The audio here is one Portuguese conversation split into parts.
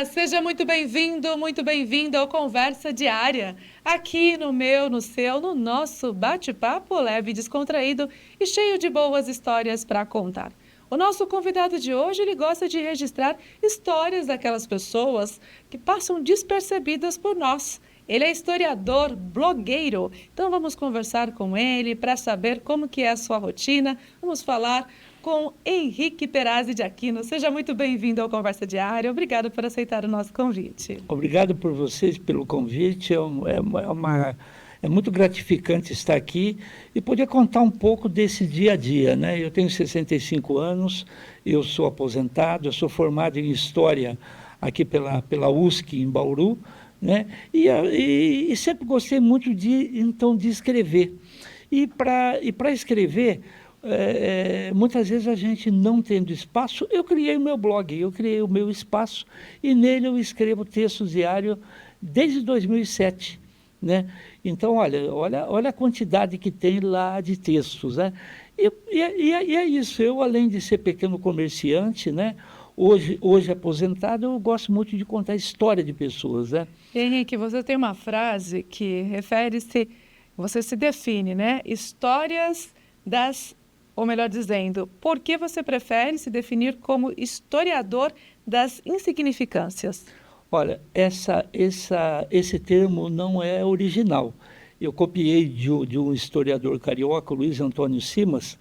Seja muito bem-vindo ao Conversa Diária. Aqui no meu, no seu, no nosso bate-papo leve e descontraído e cheio de boas histórias para contar. O nosso convidado de hoje, ele gosta de registrar histórias daquelas pessoas que passam despercebidas por nós. Ele é historiador, blogueiro. Então vamos conversar com ele para saber como que é a sua rotina. Vamos falar com Henrique Perazzi de Aquino. Seja muito bem-vindo ao Conversa Diária. Obrigado por aceitar o nosso convite. Obrigado por vocês pelo convite. É muito gratificante estar aqui e poder contar um pouco desse dia a dia, né? Eu tenho 65 anos, eu sou aposentado, eu sou formado em História aqui pela USC em Bauru, né? E sempre gostei muito de escrever. E para escrever, muitas vezes a gente não tendo espaço, eu criei o meu blog, eu criei o meu espaço e nele eu escrevo textos diários desde 2007, né? Então, olha a quantidade que tem lá de textos, né? E é isso, eu além de ser pequeno comerciante, né? Hoje aposentado, eu gosto muito de contar história de pessoas, né? Henrique, você tem uma frase que refere-se, você se define, né? Ou melhor dizendo, por que você prefere se definir como historiador das insignificâncias? Olha, esse termo não é original. Eu copiei de um historiador carioca, Luiz Antônio Simas,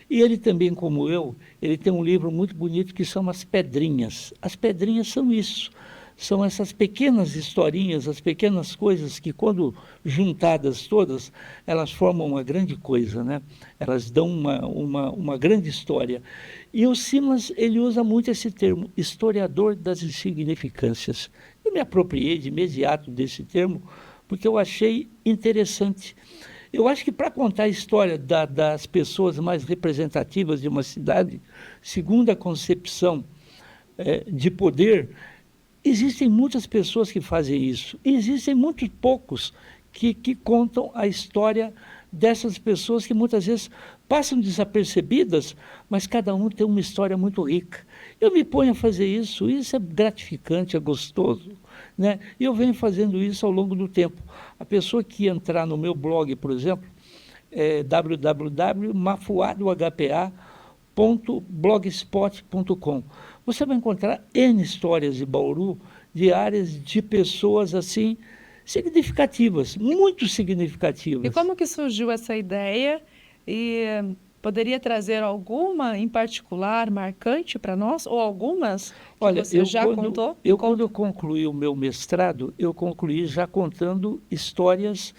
e ele também, como eu, ele tem um livro muito bonito que são As Pedrinhas. As pedrinhas são isso. São essas pequenas historinhas, as pequenas coisas que, quando juntadas todas, elas formam uma grande coisa, né? Elas dão uma grande história. E o Simas, ele usa muito esse termo, historiador das insignificâncias. Eu me apropriei de imediato desse termo, porque eu achei interessante. Eu acho que para contar a história das pessoas mais representativas de uma cidade, segundo a concepção de poder, existem muitas pessoas que fazem isso. E existem muitos poucos que contam a história dessas pessoas que muitas vezes passam desapercebidas, mas cada um tem uma história muito rica. Eu me ponho a fazer isso, isso é gratificante, é gostoso, né? E eu venho fazendo isso ao longo do tempo. A pessoa que entrar no meu blog, por exemplo, é www.mafuadohpa.blogspot.com. Você vai encontrar N histórias de Bauru, diárias de pessoas assim, significativas, muito significativas. E como que surgiu essa ideia? E poderia trazer alguma em particular, marcante para nós? Ou algumas que você já contou? Quando eu concluí o meu mestrado, eu concluí já contando histórias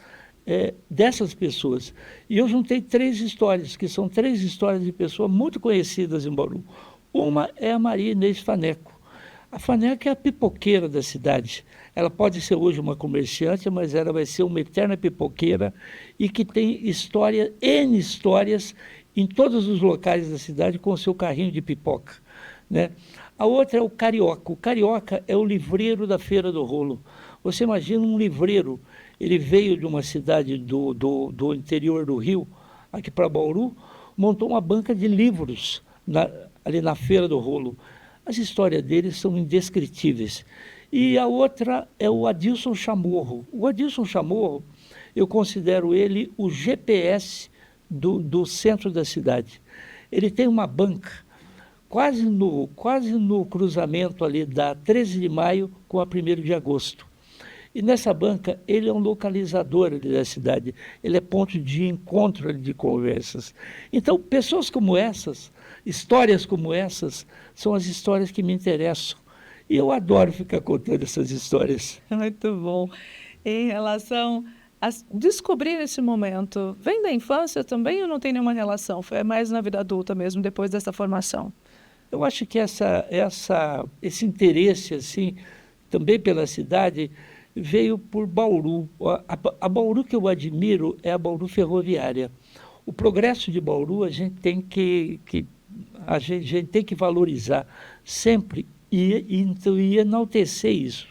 dessas pessoas. E eu juntei 3 histórias, que são 3 histórias de pessoas muito conhecidas em Bauru. Uma é a Maria Inês Faneco. A Faneco é a pipoqueira da cidade. Ela pode ser hoje uma comerciante, mas ela vai ser uma eterna pipoqueira e que tem história, N histórias, em todos os locais da cidade com o seu carrinho de pipoca, né? A outra é o Carioca. O Carioca é o livreiro da Feira do Rolo. Você imagina um livreiro, ele veio de uma cidade do interior do Rio, aqui para Bauru, montou uma banca de livros ali na Feira do Rolo. As histórias deles são indescritíveis. E a outra é o Adilson Chamorro. O Adilson Chamorro, eu considero ele o GPS do centro da cidade. Ele tem uma banca quase no cruzamento ali da 13 de maio com a 1º de agosto. E nessa banca, ele é um localizador ali da cidade, ele é ponto de encontro ali de conversas. Então, pessoas como essas, histórias como essas, são as histórias que me interessam. E eu adoro ficar contando essas histórias. Muito bom. Em relação a descobrir esse momento, vem da infância também ou não tem nenhuma relação? Foi mais na vida adulta mesmo, depois dessa formação? Eu acho que esse interesse, assim, também pela cidade, veio por Bauru. A Bauru que eu admiro é a Bauru ferroviária. O progresso de Bauru a gente tem a gente tem que valorizar sempre e enaltecer isso.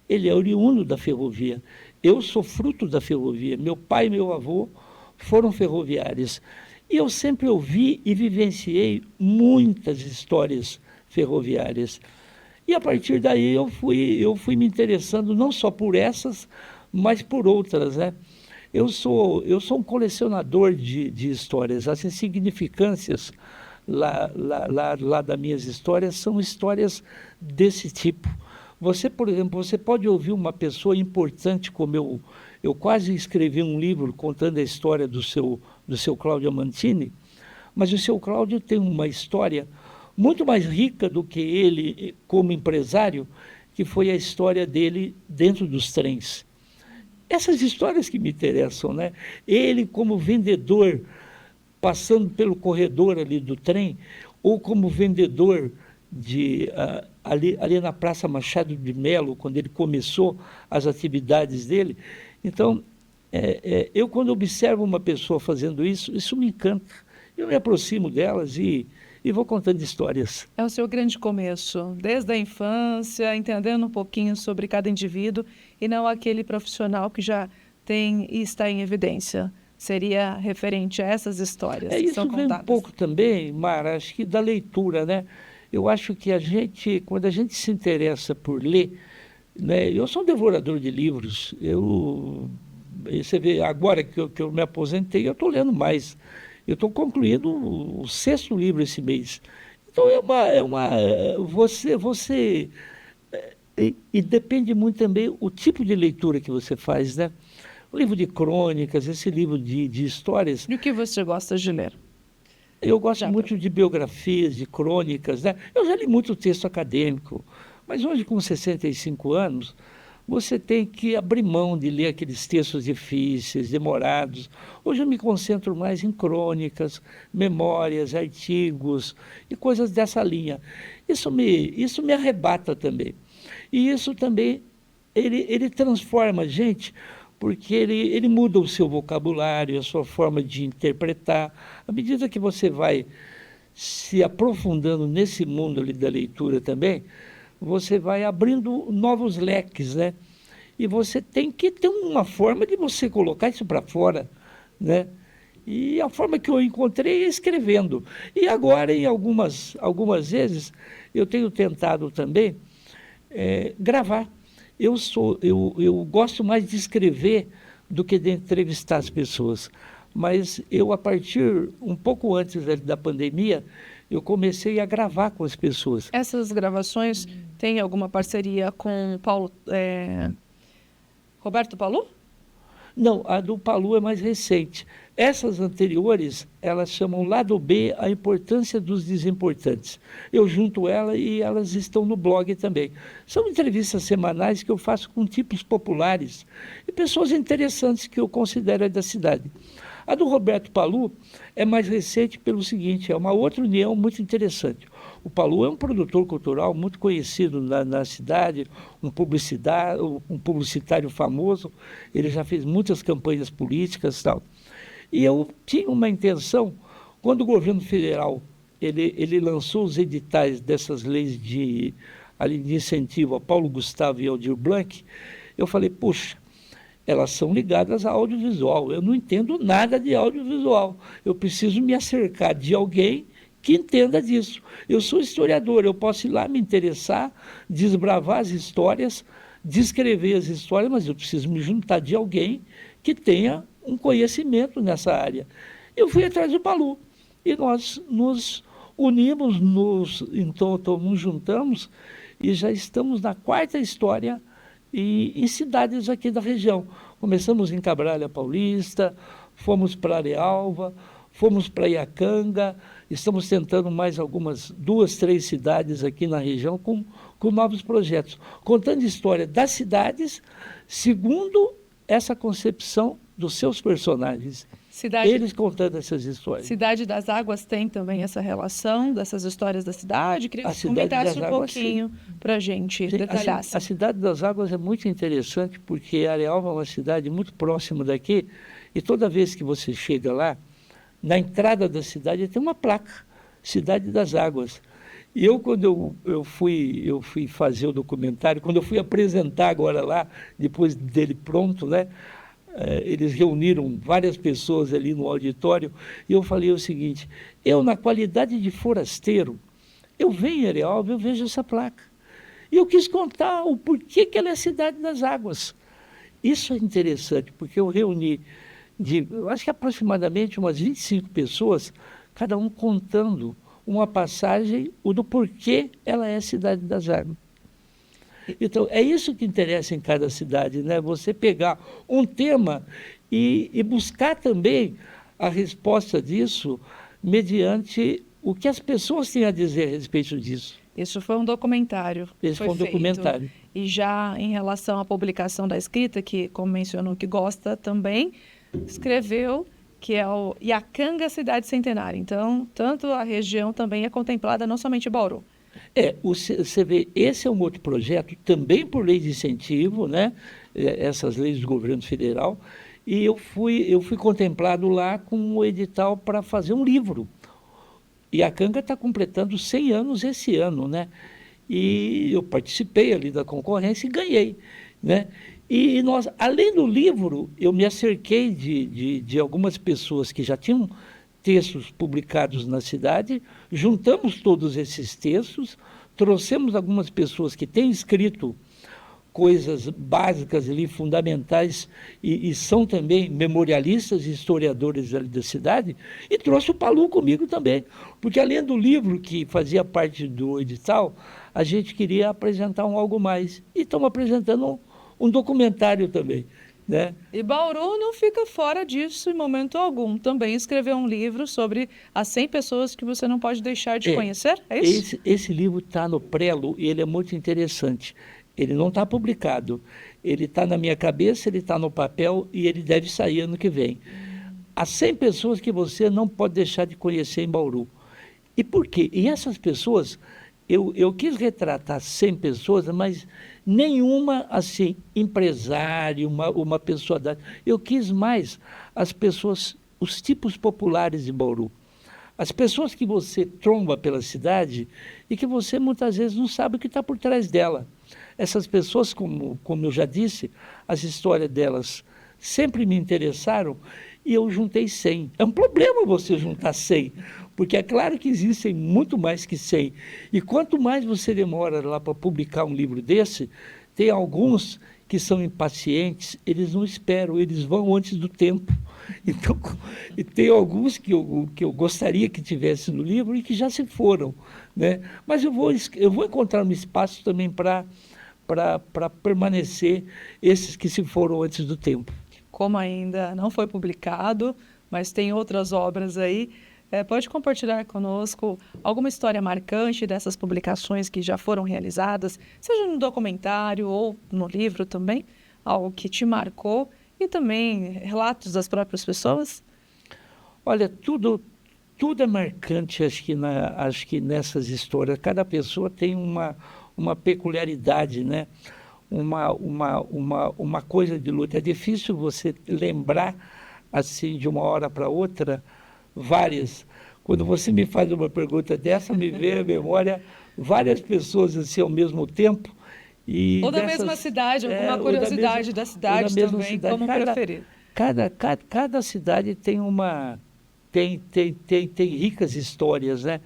Ele é oriundo da ferrovia. Eu sou fruto da ferrovia. Meu pai e meu avô foram ferroviários. E eu sempre ouvi e vivenciei muitas histórias ferroviárias. E a partir daí eu fui me interessando não só por essas, mas por outras, né? Eu sou um colecionador de histórias. As insignificâncias lá das minhas histórias são histórias desse tipo. Você, por exemplo, você pode ouvir uma pessoa importante como eu quase escrevi um livro contando a história do seu Cláudio Mantini, mas o seu Cláudio tem uma história muito mais rica do que ele como empresário, que foi a história dele dentro dos trens. Essas histórias que me interessam, né? Ele como vendedor, passando pelo corredor ali do trem, ou como vendedor ali na Praça Machado de Melo, quando ele começou as atividades dele. Então, eu quando observo uma pessoa fazendo isso, isso me encanta. Eu me aproximo delas e vou contando histórias. É o seu grande começo, desde a infância, entendendo um pouquinho sobre cada indivíduo e não aquele profissional que já tem e está em evidência. Seria referente a essas histórias que são Isso vem um contadas. pouco também, Mara, acho que da leitura, né? Eu acho que quando a gente se interessa por ler, né? Eu sou um devorador de livros. Você vê, agora que eu me aposentei, eu estou lendo mais. Eu estou concluindo o sexto livro esse mês. Então e depende muito também o tipo de leitura que você faz, né? O livro de crônicas, esse livro de histórias. E o que você gosta de ler? Eu gosto muito de biografias, de crônicas, né? Eu já li muito texto acadêmico, mas hoje, com 65 anos, você tem que abrir mão de ler aqueles textos difíceis, demorados. Hoje eu me concentro mais em crônicas, memórias, artigos e coisas dessa linha. Isso me arrebata também. E isso também, ele transforma a gente, porque ele muda o seu vocabulário, a sua forma de interpretar. À medida que você vai se aprofundando nesse mundo ali da leitura também, você vai abrindo novos leques, né? E você tem que ter uma forma de você colocar isso para fora, né? E a forma que eu encontrei é escrevendo. E agora, em algumas vezes, eu tenho tentado também gravar. Eu gosto mais de escrever do que de entrevistar as pessoas. Mas a partir, um pouco antes da pandemia, eu comecei a gravar com as pessoas. Essas gravações têm alguma parceria com Roberto Palu? Não, a do Palu é mais recente. Essas anteriores, elas chamam Lado B, a importância dos desimportantes. Eu junto ela e elas estão no blog também. São entrevistas semanais que eu faço com tipos populares e pessoas interessantes que eu considero da cidade. A do Roberto Palu é mais recente pelo seguinte, é uma outra união muito interessante. O Palu é um produtor cultural muito conhecido na cidade, um publicitário famoso, ele já fez muitas campanhas políticas e tal. E eu tinha uma intenção, quando o governo federal ele lançou os editais dessas leis de incentivo a Paulo Gustavo e Aldir Blanc, eu falei, puxa, elas são ligadas a audiovisual, eu não entendo nada de audiovisual, eu preciso me acercar de alguém que entenda disso. Eu sou historiador, eu posso ir lá me interessar, desbravar as histórias, descrever as histórias, mas eu preciso me juntar de alguém que tenha um conhecimento nessa área. Eu fui atrás do Palu e nós nos unimos, então nos juntamos e já estamos na quarta história em cidades aqui da região. Começamos em Cabralha Paulista, fomos para Arealva, fomos para Iacanga, estamos tentando mais algumas 2, 3 cidades aqui na região com novos projetos, contando a história das cidades segundo essa concepção dos seus personagens. Eles contando essas histórias. Cidade das Águas tem também essa relação dessas histórias da cidade? Queria que você comentasse um pouquinho para a gente, detalhasse. A Cidade das Águas é muito interessante porque Arealva é uma cidade muito próxima daqui e toda vez que você chega lá, na entrada da cidade tem uma placa, Cidade das Águas. E quando eu fui fazer o documentário, quando eu fui apresentar agora lá, depois dele pronto, né? Eles reuniram várias pessoas ali no auditório, e eu falei o seguinte, na qualidade de forasteiro, eu venho em Arealva, eu vejo essa placa. E eu quis contar o porquê que ela é a cidade das águas. Isso é interessante, porque eu reuni, eu acho que aproximadamente umas 25 pessoas, cada um contando uma passagem, o do porquê ela é a cidade das águas. Então, é isso que interessa em cada cidade, né? Você pegar um tema e buscar também a resposta disso mediante o que as pessoas têm a dizer a respeito disso. Isso foi um documentário. Esse foi um feito. documentário. E já em relação à publicação da escrita, que, como mencionou que gosta também, escreveu que é o Iacanga Cidade Centenária. Então, tanto a região também é contemplada, não somente Bauru. Você vê, esse é um outro projeto, também por lei de incentivo, né? Essas leis do governo federal, e eu fui contemplado lá com um edital para fazer um livro. Iacanga está completando 100 anos esse ano, né? E eu participei ali da concorrência e ganhei, né? E nós, além do livro, eu me acerquei de algumas pessoas que já tinham textos publicados na cidade, juntamos todos esses textos, trouxemos algumas pessoas que têm escrito coisas básicas ali, fundamentais, e são também memorialistas e historiadores ali da cidade, e trouxe o Palu comigo também, porque além do livro que fazia parte do edital, a gente queria apresentar algo mais, e estamos apresentando um documentário também, né? E Bauru não fica fora disso em momento algum. Também escreveu um livro sobre as 100 pessoas que você não pode deixar de conhecer, é isso? Esse livro está no prelo e ele é muito interessante. Ele não está publicado, ele está na minha cabeça, ele está no papel e ele deve sair ano que vem. As 100 pessoas que você não pode deixar de conhecer em Bauru. E por quê? E essas pessoas, eu quis retratar 100 pessoas, mas nenhuma, assim, empresário, uma pessoa da... Eu quis mais as pessoas, os tipos populares de Bauru. As pessoas que você tromba pela cidade e que você muitas vezes não sabe o que está por trás dela. Essas pessoas, como eu já disse, as histórias delas sempre me interessaram e eu juntei 100. É um problema você juntar 100, porque é claro que existem muito mais que 100. E quanto mais você demora lá para publicar um livro desse, tem alguns que são impacientes, eles não esperam, eles vão antes do tempo. Então, e tem alguns que eu gostaria que tivesse no livro e que já se foram, né? Mas eu vou encontrar um espaço também para permanecer esses que se foram antes do tempo. Como ainda não foi publicado, mas tem outras obras aí, pode compartilhar conosco alguma história marcante dessas publicações que já foram realizadas, seja no documentário ou no livro também, algo que te marcou e também relatos das próprias pessoas? Olha, tudo é marcante, acho que nessas histórias. Cada pessoa tem uma peculiaridade, né? Uma coisa de luta. É difícil você lembrar, assim, de uma hora para outra, várias. Quando você me faz uma pergunta dessa, me vem à memória várias pessoas assim ao mesmo tempo. Ou da mesma cidade, alguma curiosidade da cidade também, cidade. Como preferir. Cada cidade tem ricas histórias, né?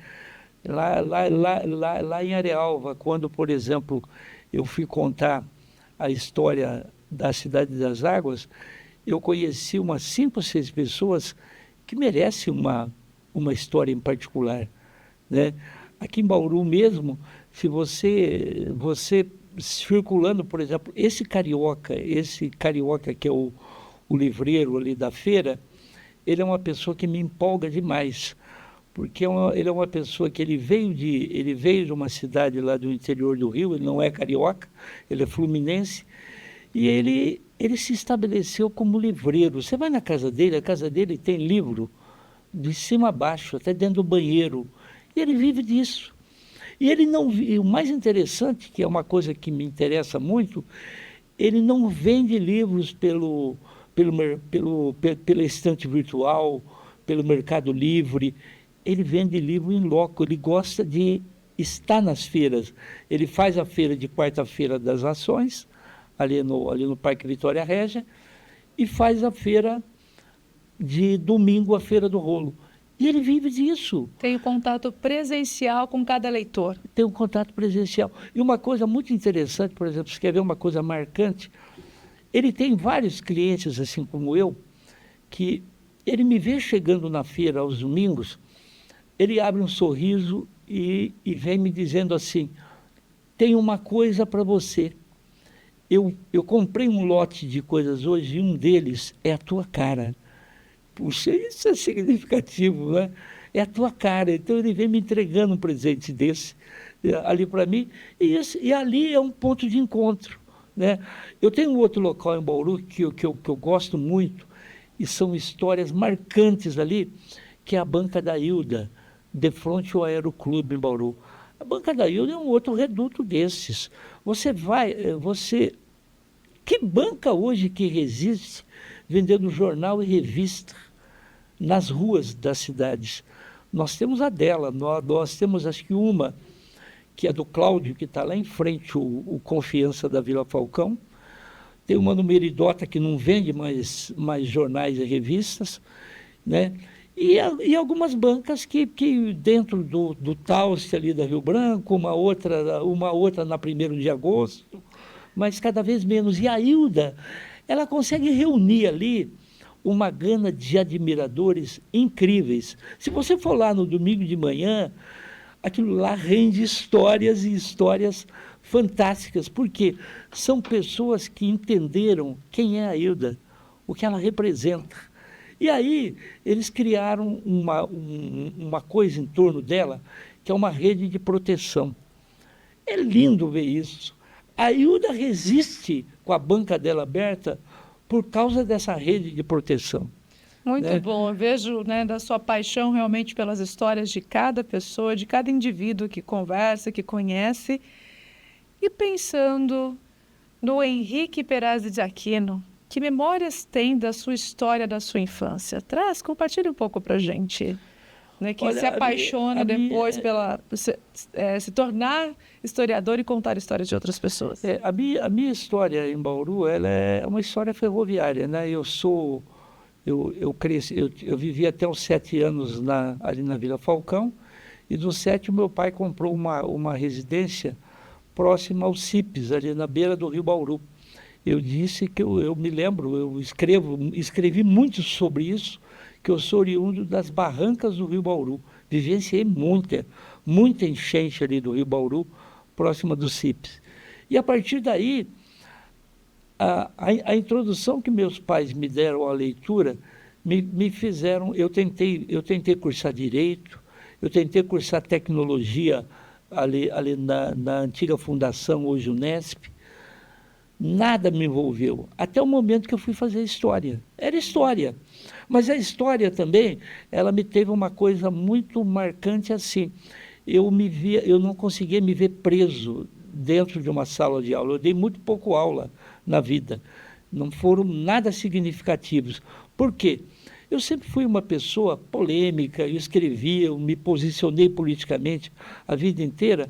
Lá em Arealva, quando, por exemplo, eu fui contar a história da Cidade das Águas, eu conheci umas 5 ou 6 pessoas que merecem uma história em particular, né? Aqui em Bauru mesmo, se você circulando, por exemplo, esse carioca que é o livreiro ali da feira, ele é uma pessoa que me empolga demais, porque ele é uma pessoa que ele veio de uma cidade lá do interior do Rio, ele não é carioca, ele é fluminense, e ele se estabeleceu como livreiro. Você vai na casa dele, a casa dele tem livro de cima a baixo, até dentro do banheiro, e ele vive disso. E e o mais interessante, que é uma coisa que me interessa muito, ele não vende livros pela estante virtual, pelo Mercado Livre, ele vende livro in loco, ele gosta de estar nas feiras. Ele faz a feira de quarta-feira das Nações, ali no Parque Vitória Régia, e faz a feira de domingo, a Feira do Rolo. E ele vive disso. Tem o contato presencial com cada leitor. Tem um contato presencial. E uma coisa muito interessante, por exemplo, se quer ver uma coisa marcante, ele tem vários clientes, assim como eu, que ele me vê chegando na feira aos domingos, ele abre um sorriso e vem me dizendo assim, tem uma coisa para você. Eu comprei um lote de coisas hoje e um deles é a tua cara. Puxa, isso é significativo, né? É a tua cara. Então ele vem me entregando um presente desse ali para mim e ali é um ponto de encontro, né? Eu tenho um outro local em Bauru que eu gosto muito e são histórias marcantes ali, que é a Banca da Hilda, de frente ao Aeroclube em Bauru. A Banca da Hilda é um outro reduto desses. Que banca hoje que resiste vendendo jornal e revista nas ruas das cidades? Nós temos a dela, nós temos acho que uma, que é do Cláudio, que está lá em frente, o Confiança da Vila Falcão. Tem uma no Meridota que não vende mais jornais e revistas, né? E algumas bancas que dentro do Taust ali da Rio Branco, uma outra na 1º de agosto, mas cada vez menos. E a Hilda, ela consegue reunir ali uma gama de admiradores incríveis. Se você for lá no domingo de manhã, aquilo lá rende histórias e histórias fantásticas, porque são pessoas que entenderam quem é a Hilda, o que ela representa. E aí eles criaram uma coisa em torno dela, que é uma rede de proteção. É lindo ver isso. A Hilda resiste com a banca dela aberta por causa dessa rede de proteção. Muito Né? bom. Eu vejo, né, da sua paixão realmente pelas histórias de cada pessoa, de cada indivíduo que conversa, que conhece. E pensando no Henrique Perazzi de Aquino, que memórias tem da sua história, da sua infância? Compartilhe um pouco para a gente. Né, que Olha, se apaixona depois pela se tornar historiador e contar histórias de outras pessoas. A minha história em Bauru, ela é uma história ferroviária, né? Eu cresci, eu vivi até os 7 anos ali na Vila Falcão, e dos 7 o meu pai comprou uma residência próxima ao CIPES, ali na beira do Rio Bauru. Eu disse que eu me lembro, escrevi muito sobre isso, que eu sou oriundo das barrancas do Rio Bauru. Vivenciei muita enchente ali do Rio Bauru, próxima do CIPES. E a partir daí, a introdução que meus pais me deram à leitura me fizeram. Eu tentei cursar Direito, eu tentei cursar Tecnologia ali na antiga fundação, hoje Unesp. Nada me envolveu, até o momento que eu fui fazer História. Era História, mas a História também, ela me teve uma coisa muito marcante assim. Eu não conseguia me ver preso dentro de uma sala de aula. Eu dei muito pouco aula na vida, não foram nada significativos. Por quê? Eu sempre fui uma pessoa polêmica, eu escrevia, eu me posicionei politicamente a vida inteira,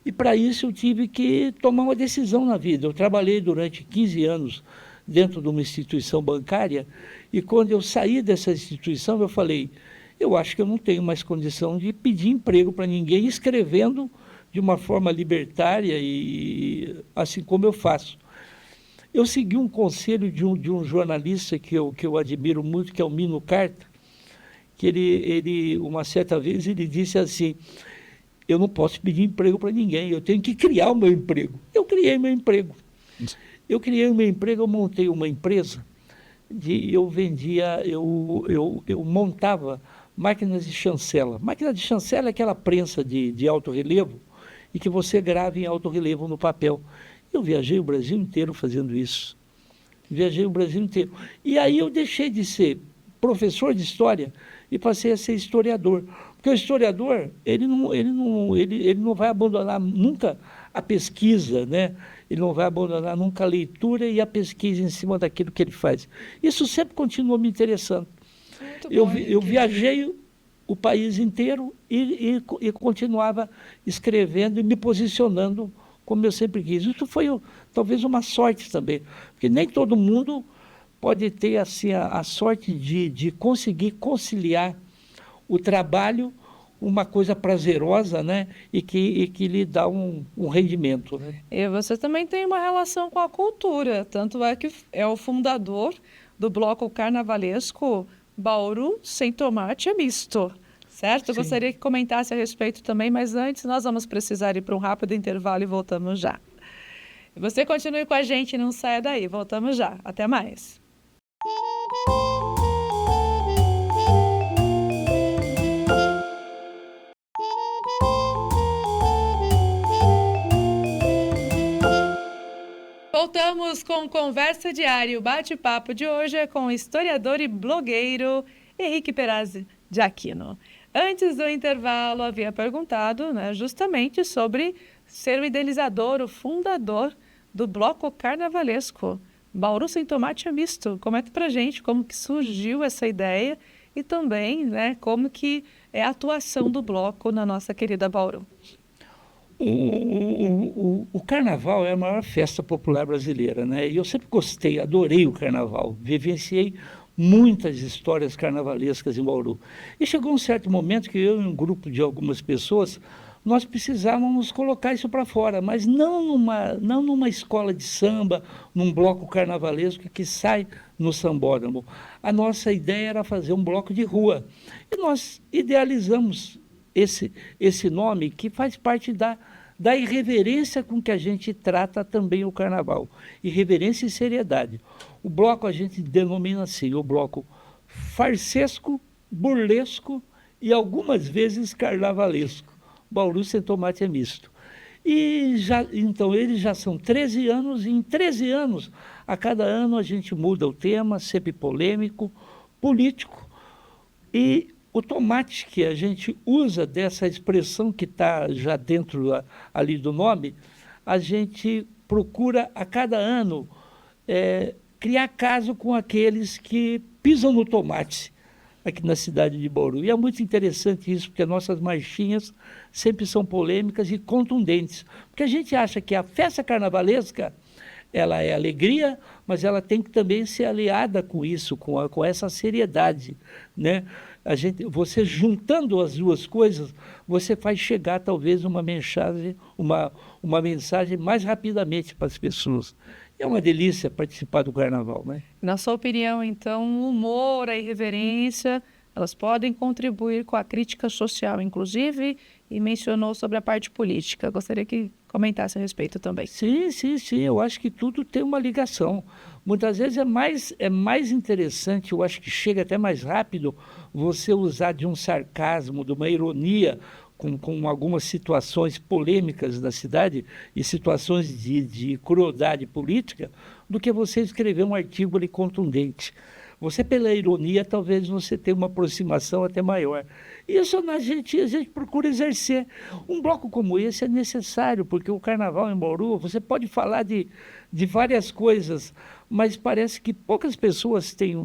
e para isso eu tive que tomar uma decisão na vida. Eu trabalhei durante 15 anos dentro de uma instituição bancária, e quando eu saí dessa instituição, eu falei, eu acho que eu não tenho mais condição de pedir emprego para ninguém, escrevendo de uma forma libertária, e assim como eu faço. Eu segui um conselho de um jornalista que eu admiro muito, que é o Mino Carta, que ele uma certa vez, ele disse assim, eu não posso pedir emprego para ninguém, eu tenho que criar o meu emprego. Eu criei meu emprego. Eu montei uma empresa, eu montava máquinas de chancela. Máquina de chancela é aquela prensa de alto relevo, e que você grava em alto relevo no papel. Eu viajei o Brasil inteiro fazendo isso. Viajei o Brasil inteiro. E aí eu deixei de ser professor de história e passei a ser historiador. Porque o historiador, ele não vai abandonar nunca a pesquisa, né? Ele não vai abandonar nunca a leitura e a pesquisa em cima daquilo que ele faz. Isso sempre continua me interessando. Eu viajei o país inteiro e continuava escrevendo e me posicionando como eu sempre quis. Isso foi talvez uma sorte também, porque nem todo mundo pode ter assim, a sorte de conseguir conciliar o trabalho uma coisa prazerosa, né? E que lhe dá um rendimento, né? E você também tem uma relação com a cultura, tanto é que é o fundador do bloco carnavalesco Bauru Sem Tomate é Misto, certo? Eu Sim. gostaria que comentasse a respeito também, mas antes nós vamos precisar ir para um rápido intervalo e voltamos já. E você continue com a gente, não saia daí, voltamos já. Até mais. Voltamos com Conversa Diária. O bate-papo de hoje é com o historiador e blogueiro Henrique Perazzi de Aquino. Antes do intervalo, havia perguntado, né, justamente sobre ser o idealizador, o fundador do bloco carnavalesco Bauru Sem Tomate é Misto. Comenta pra gente como que surgiu essa ideia e também, né, como que é a atuação do bloco na nossa querida Bauru. O carnaval é a maior festa popular brasileira, né? E eu sempre gostei, adorei o carnaval, vivenciei muitas histórias carnavalescas em Bauru. E chegou um certo momento que eu e um grupo de algumas pessoas, nós precisávamos colocar isso para fora, mas não numa escola de samba, num bloco carnavalesco que sai no sambódromo. A nossa ideia era fazer um bloco de rua. E nós idealizamos esse nome que faz parte da irreverência com que a gente trata também o carnaval. Irreverência e seriedade. O bloco a gente denomina assim, o bloco farsesco, burlesco e algumas vezes carnavalesco. Bauru Sem Tomate é Misto. Então, eles já são 13 anos, e em 13 anos, a cada ano a gente muda o tema, sempre polêmico, político, e o tomate que a gente usa dessa expressão que está já dentro ali do nome, a gente procura a cada ano criar caso com aqueles que pisam no tomate aqui na cidade de Bauru. E é muito interessante isso, porque nossas marchinhas sempre são polêmicas e contundentes. Porque a gente acha que a festa carnavalesca, ela é alegria, mas ela tem que também ser aliada com isso, com essa seriedade, né? Você juntando as duas coisas, você faz chegar talvez uma mensagem mais rapidamente para as pessoas. É uma delícia participar do carnaval, né? Na sua opinião, então, o humor, a irreverência, elas podem contribuir com a crítica social, inclusive, e mencionou sobre a parte política. Gostaria que comentasse a respeito também. Sim, sim, sim. Eu acho que tudo tem uma ligação. Muitas vezes é mais interessante, eu acho que chega até mais rápido, você usar de um sarcasmo, de uma ironia, com algumas situações polêmicas da cidade e situações de crueldade política, do que você escrever um artigo ali contundente. Você, pela ironia, talvez você tenha uma aproximação até maior. Isso a gente procura exercer. Um bloco como esse é necessário, porque o carnaval em Bauru, você pode falar de várias coisas, mas parece que poucas pessoas têm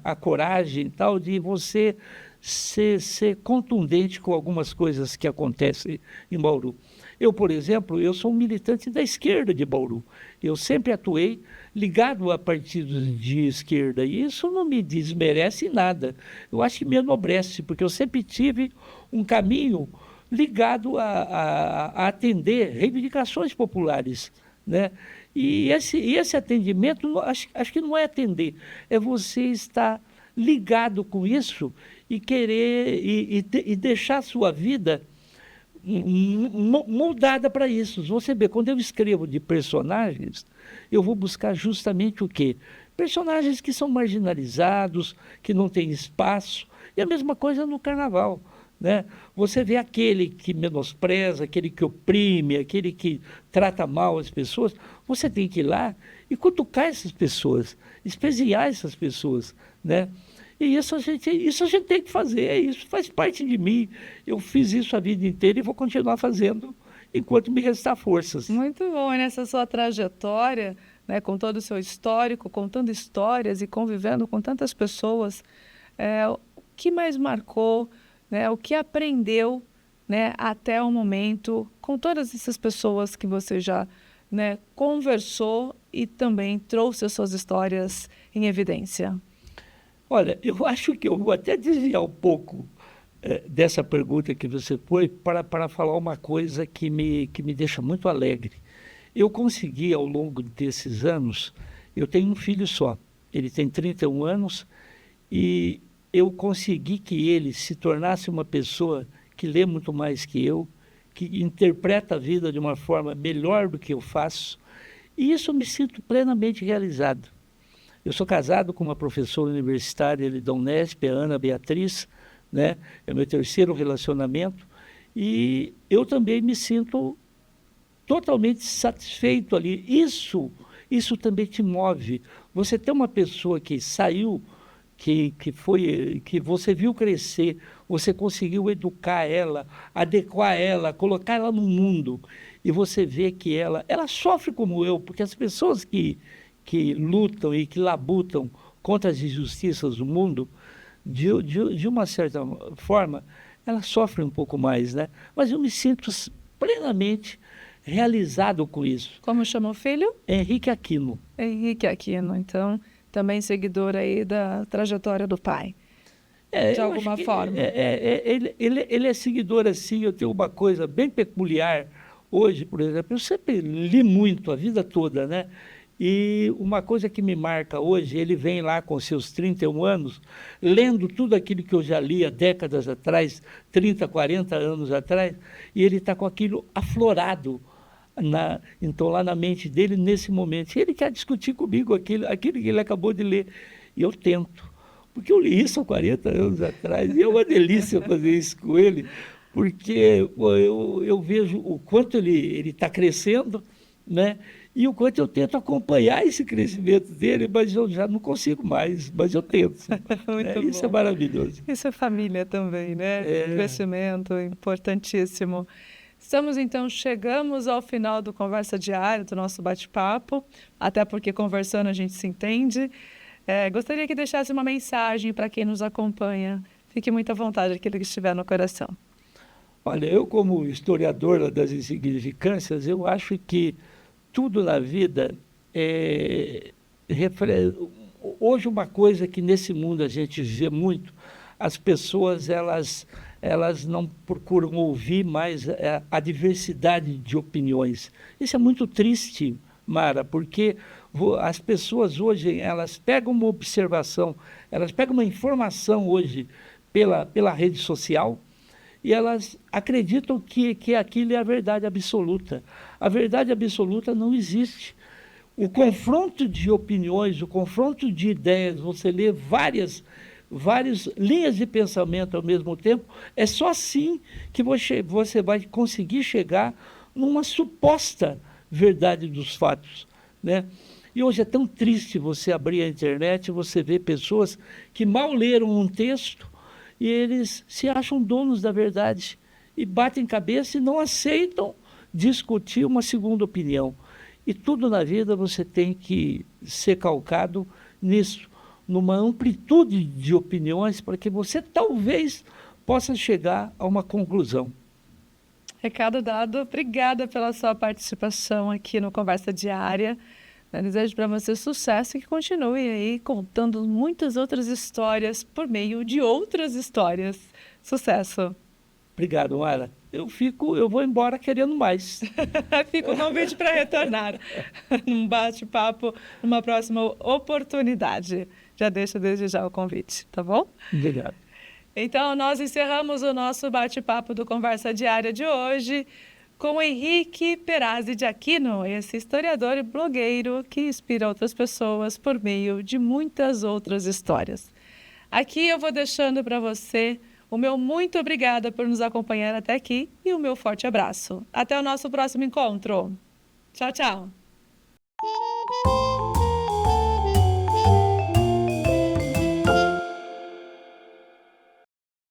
a coragem tal de você ser contundente com algumas coisas que acontecem em Bauru. Eu, por exemplo, eu sou um militante da esquerda de Bauru. Eu sempre atuei ligado a partidos de esquerda, e isso não me desmerece nada. Eu acho que me enobrece, porque eu sempre tive um caminho ligado a atender reivindicações populares, né? E esse atendimento, acho que não é atender, é você estar ligado com isso e querer e deixar a sua vida moldada para isso. Você vê, quando eu escrevo de personagens, eu vou buscar justamente o quê? Personagens que são marginalizados, que não têm espaço, e a mesma coisa no carnaval, né? Você vê aquele que menospreza, aquele que oprime, aquele que trata mal as pessoas, você tem que ir lá e cutucar essas pessoas, espezinhar essas pessoas, né? E isso a gente tem que fazer, isso faz parte de mim. Eu fiz isso a vida inteira e vou continuar fazendo enquanto me restar forças. Muito bom, e nessa sua trajetória, né, com todo o seu histórico, contando histórias e convivendo com tantas pessoas, o que mais marcou, né, o que aprendeu, né, até o momento, com todas essas pessoas que você já, né, conversou e também trouxe as suas histórias em evidência? Olha, eu acho que eu vou até desviar um pouco dessa pergunta que você foi para falar uma coisa que me deixa muito alegre. Eu consegui, ao longo desses anos, eu tenho um filho só, ele tem 31 anos, e eu consegui que ele se tornasse uma pessoa que lê muito mais que eu, que interpreta a vida de uma forma melhor do que eu faço, e isso eu me sinto plenamente realizado. Eu sou casado com uma professora universitária da Unesp, a Ana Beatriz, né? É o meu terceiro relacionamento, e eu também me sinto totalmente satisfeito ali. Isso também te move. Você tem uma pessoa que saiu, que você viu crescer, você conseguiu educar ela, adequar ela, colocar ela no mundo, e você vê que ela sofre como eu, porque as pessoas que lutam e que labutam contra as injustiças do mundo, de uma certa forma, elas sofrem um pouco mais, né? Mas eu me sinto plenamente realizado com isso. Como chama o filho? Henrique Aquino. Henrique Aquino, então, também seguidor aí da trajetória do pai, de Eu acho alguma que forma. ele é seguidor assim. Eu tenho uma coisa bem peculiar hoje, por exemplo, eu sempre li muito a vida toda, né? E uma coisa que me marca hoje, ele vem lá com seus 31 anos, lendo tudo aquilo que eu já li há décadas atrás, 30, 40 anos atrás, e ele está com aquilo aflorado, então lá na mente dele nesse momento. E ele quer discutir comigo aquilo que ele acabou de ler, e eu tento, porque eu li isso há 40 anos atrás, e é uma delícia fazer isso com ele, porque pô, eu vejo o quanto ele está crescendo, né? E o quanto eu tento acompanhar esse crescimento dele, mas eu já não consigo mais, mas eu tento. Muito Isso é bom. maravilhoso. Isso é família também, né? Crescimento importantíssimo. Chegamos ao final do Conversa Diária, do nosso bate-papo, até porque conversando a gente se entende. Gostaria que deixasse uma mensagem para quem nos acompanha. Fique muito à vontade, aquilo que estiver no coração. Olha, eu como historiador das insignificâncias, eu acho que tudo na vida hoje uma coisa que nesse mundo a gente vê muito, as pessoas elas não procuram ouvir mais a diversidade de opiniões. Isso é muito triste, Mara, porque as pessoas hoje, elas pegam uma observação, elas pegam uma informação hoje pela rede social, e elas acreditam que aquilo é a verdade absoluta. A verdade absoluta não existe. O confronto de opiniões, o confronto de ideias, você lê várias linhas de pensamento ao mesmo tempo, é só assim que você vai conseguir chegar numa suposta verdade dos fatos, né? E hoje é tão triste você abrir a internet e você ver pessoas que mal leram um texto, e eles se acham donos da verdade e batem cabeça e não aceitam discutir uma segunda opinião. E tudo na vida você tem que ser calcado nisso, numa amplitude de opiniões, para que você talvez possa chegar a uma conclusão. Recado dado. Obrigada pela sua participação aqui no Conversa Diária. Eu desejo para você sucesso e que continue aí contando muitas outras histórias por meio de outras histórias. Sucesso! Obrigado, Mara. Eu vou embora querendo mais. Fica o convite para retornar num bate-papo, numa próxima oportunidade. Já deixo desde já o convite, tá bom? Obrigado. Então, nós encerramos o nosso bate-papo do Conversa Diária de hoje com Henrique Perazzi de Aquino, esse historiador e blogueiro que inspira outras pessoas por meio de muitas outras histórias. Aqui eu vou deixando para você o meu muito obrigada por nos acompanhar até aqui e o meu forte abraço. Até o nosso próximo encontro. Tchau, tchau!